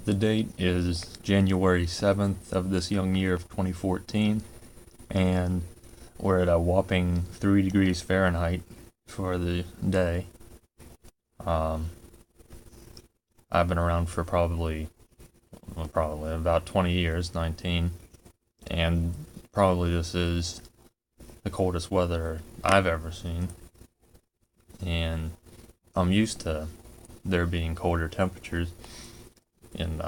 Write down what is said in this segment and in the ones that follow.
The date is January 7th of this young year of 2014, and we're at a whopping 3 degrees Fahrenheit for the day. Um, I've been around for probably about 20 years, 19, and probably this is the coldest weather I've ever seen. And I'm used to there being colder temperatures in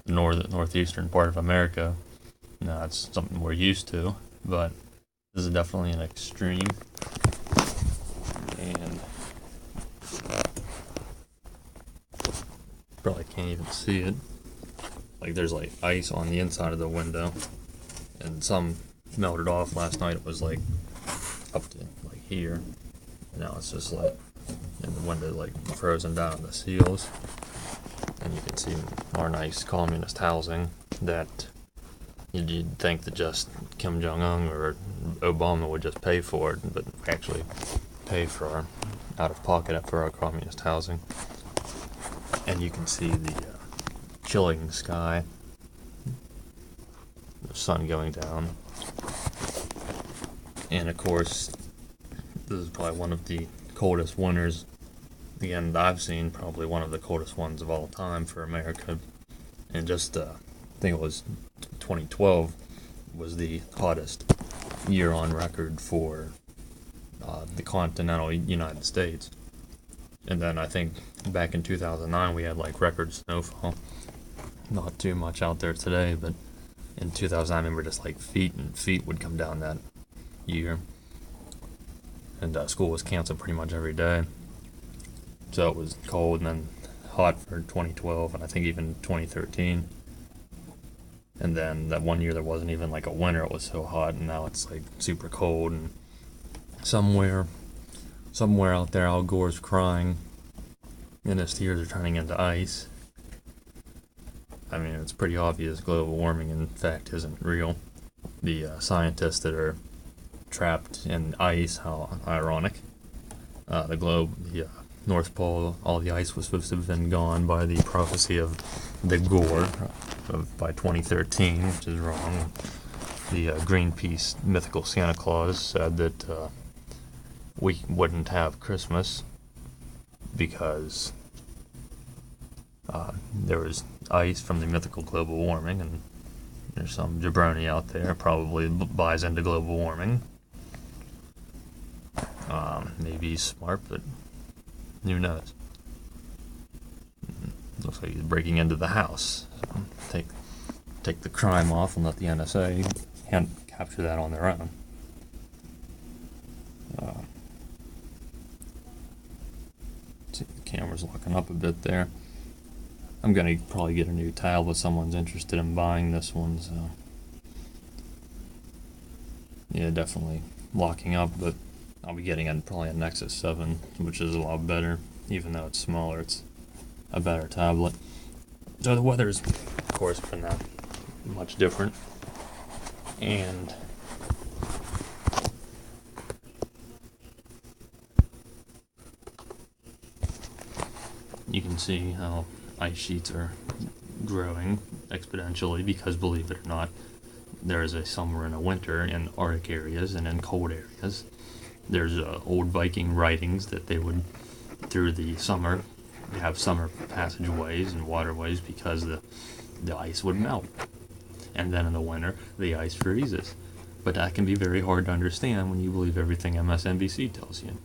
northeastern part of America. No, it's something we're used to, but this is definitely an extreme. And probably can't even see it. Like there's like ice on the inside of the window, and some melted off last night. It was like up to like here. Now it's just like in the window, like frozen down the seals. And you can see our nice communist housing that you'd think that just Kim Jong Un or Obama would just pay for it, but we actually pay for our out of pocket for our communist housing. And you can see the chilling sky, the sun going down, and of course, this is probably one of the coldest winters again I've seen, probably one of the coldest ones of all time for America. And just I think it was 2012 was the hottest year on record for the continental United States. And then I think back in 2009 we had like record snowfall. Not too much out there today, but in 2009 I remember just like feet and feet would come down that year. And school was canceled pretty much every day. So it was cold and then hot for 2012 and I think even 2013. And then that one year there wasn't even like a winter, it was so hot, and now it's like super cold. And somewhere out there Al Gore's crying and his tears are turning into ice. I mean, it's pretty obvious global warming in fact isn't real. The scientists that are trapped in ice, how ironic. The globe, the North Pole, all the ice was supposed to have been gone by the prophecy of the Gore by 2013, which is wrong. The Greenpeace mythical Santa Claus said that we wouldn't have Christmas because there was ice from the mythical global warming, and there's some jabroni out there probably buys into global warming. Maybe he's smart, but who knows? Looks like he's breaking into the house. So take the crime off and let the NSA capture that on their own. See, the camera's locking up a bit there. I'm gonna probably get a new tile if someone's interested in buying this one. So yeah, definitely locking up, but I'll be getting probably a Nexus 7, which is a lot better. Even though it's smaller, it's a better tablet. So the weather's, of course, been that much different. And you can see how ice sheets are growing exponentially because, believe it or not, there is a summer and a winter in Arctic areas and in cold areas. There's old Viking writings that they would, through the summer, have summer passageways and waterways because the ice would melt. And then in the winter, the ice freezes. But that can be very hard to understand when you believe everything MSNBC tells you.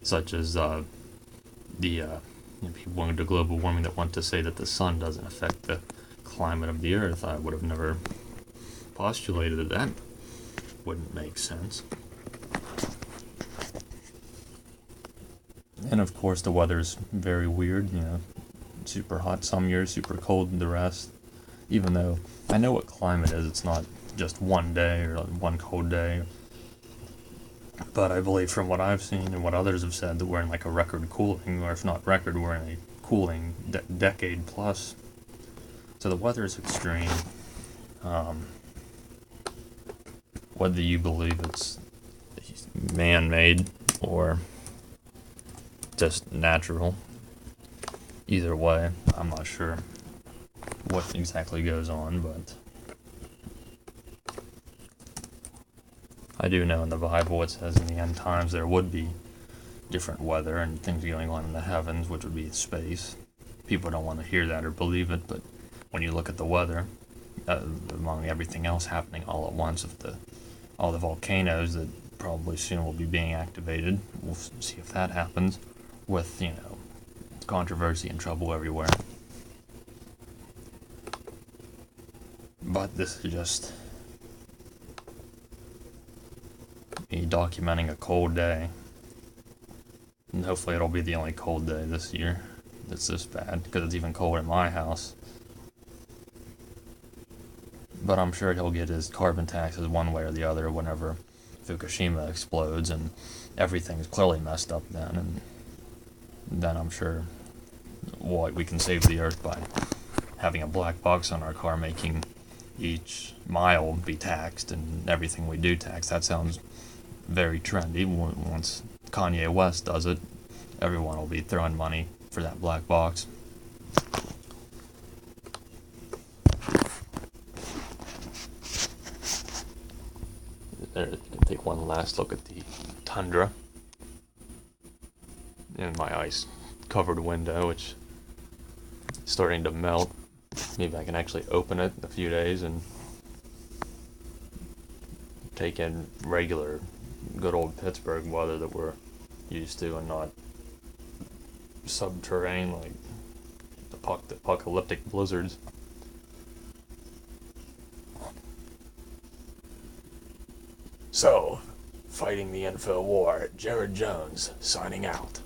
Such as people into global warming that want to say that the sun doesn't affect the climate of the earth. I would have never postulated that. That wouldn't make sense. And of course the weather's very weird, super hot some years, super cold the rest. Even though I know what climate is, it's not just one day or one cold day. But I believe from what I've seen and what others have said that we're in like a record cooling, or if not record, we're in a cooling decade plus. So the weather is extreme. Whether you believe it's man-made or just natural, either way, I'm not sure what exactly goes on, but I do know in the Bible it says in the end times there would be different weather and things going on in the heavens, which would be space. People don't want to hear that or believe it, but when you look at the weather, among everything else happening all at once, all the volcanoes that probably soon will be being activated, we'll see if that happens, with, controversy and trouble everywhere. But this is just me documenting a cold day. And hopefully it'll be the only cold day this year that's this bad, because it's even cold in my house. But I'm sure he'll get his carbon taxes one way or the other whenever Fukushima explodes and everything's clearly messed up then. And then I'm sure we can save the earth by having a black box on our car, making each mile be taxed and everything we do tax. That sounds very trendy. Once Kanye West does it, everyone will be throwing money for that black box. There, you can take one last look at the tundra in my ice-covered window, which is starting to melt. Maybe I can actually open it in a few days and take in regular, good old Pittsburgh weather that we're used to, and not subterranean like the apocalyptic blizzards. So, fighting the info war, Jared Jones signing out.